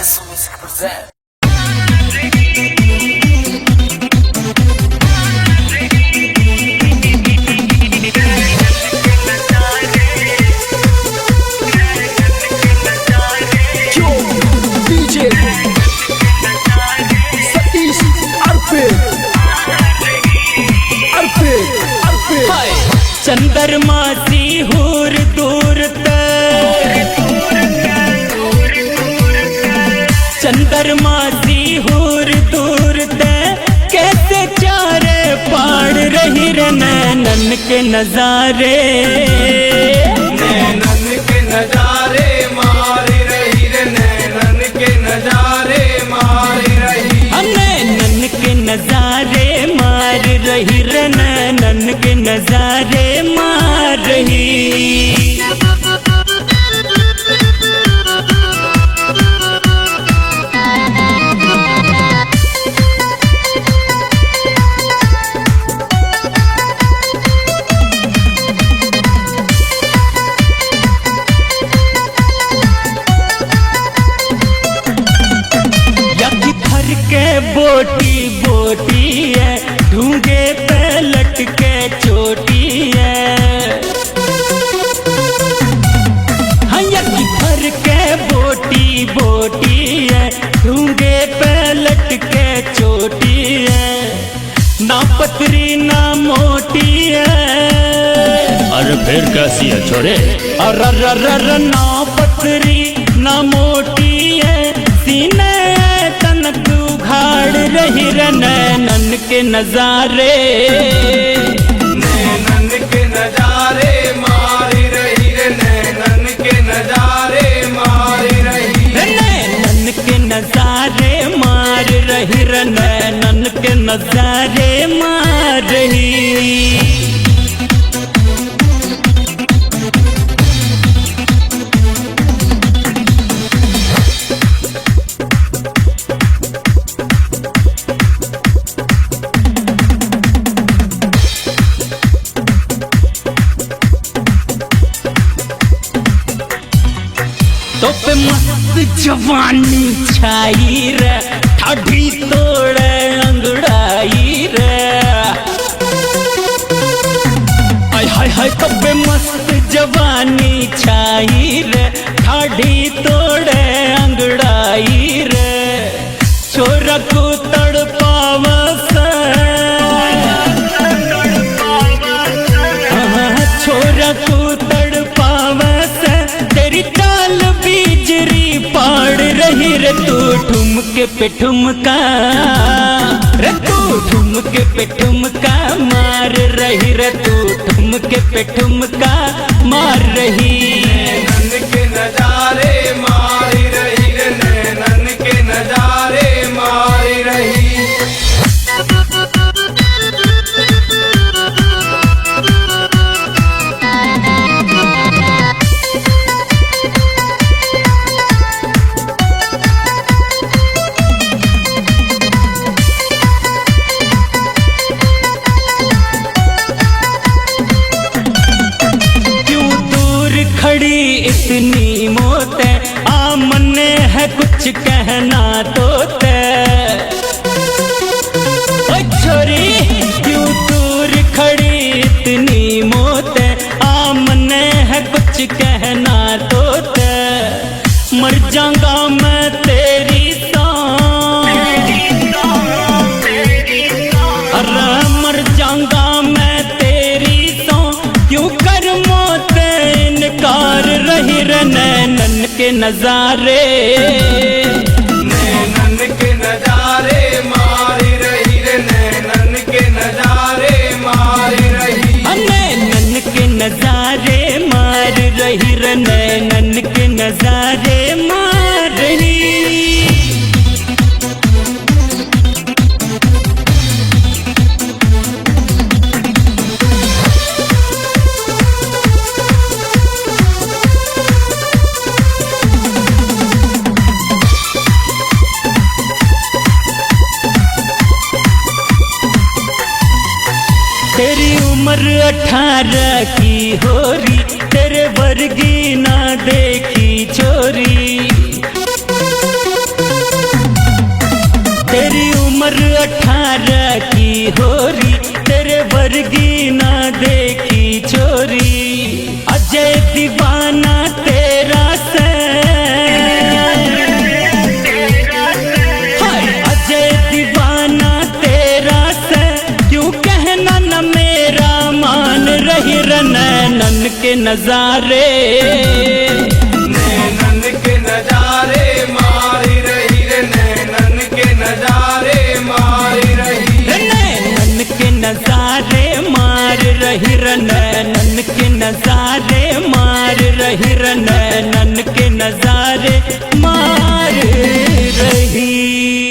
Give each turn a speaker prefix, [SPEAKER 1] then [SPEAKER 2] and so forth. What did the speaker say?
[SPEAKER 1] Essa música presente.
[SPEAKER 2] DJ Satish Arpe
[SPEAKER 3] चंद्रमा सी हूर दूर चंद्रमा सी हूर दूर कैसे चारे पाड़ रही रे नैनन के नजारे
[SPEAKER 2] मार रही रे नैनन के नजारे मार रही
[SPEAKER 3] नैनन के नजारे मार रही रे नैनन के नजारे मार रही। बोटी बोटी है ढूंगे पे लटके चोटी है हैया की भर के बोटी बोटी है ढूंगे पे लटके चोटी है ना पतरी ना मोटी है।
[SPEAKER 4] अरे फिर कैसी है छोरे?
[SPEAKER 3] अरे ना पतरी ना मोटी है सीने तनक उघाड़ रही रे नैनन के नजारे
[SPEAKER 2] नैनन के नजारे मार रही रे नैनन के नजारे मार रही
[SPEAKER 3] नैनन के नजारे मार रही रे नैनन के नजारे मार रही। तो पे मस्त जवानी छाई रे ठाठी तोड़े अंगड़ाई रे हाय हाय हाय तो पे मस्त जवानी छाई रे ठाठी तोड़े अंगड़ाई रे छोरा को तड़पावस छोरा को तड़पावस तेरी चाल बिजरी पाड़ रही रे तू ठुमके पे ठुमका रे तू ठुमके पे ठुमका मार रही रे तू ठुमके पे ठुमका मार रही।
[SPEAKER 2] नैनन के नजारे मार रही रे नैनन के नजारे मार रही
[SPEAKER 3] इतनी मौत है आमने है कुछ कहना तो छोरी क्यों दूर खड़ी इतनी मौत है आमने है कुछ कहना तो मर जाऊंगा मैं तेरी अरे मर जाऊंगा मैं तेरी क्यों कर मौत इनकार रही रे नैनन के नजारे
[SPEAKER 2] नैनन के नजारे मार रही रे नैनन के नजारे मार रही
[SPEAKER 3] नैनन के नजारे मार रही रे नैनन के नजारे मार रही। तेरी उम्र 18 की हो रही तेरे वर्गी ना देखी छोरी वर्गी ना देखी छोरी, अजय दीवाना तेरा से, हाय अजय दीवाना तेरा से, क्यों कहना न मेरा मान रही नैनन के नजारे,
[SPEAKER 2] नैनन के नजारे मारी रही रे, नैनन के नजारे मारी रही,
[SPEAKER 3] नैनन के नजारे मार रही नैनन के नजारे मार रही नैनन के नजारे मार रही।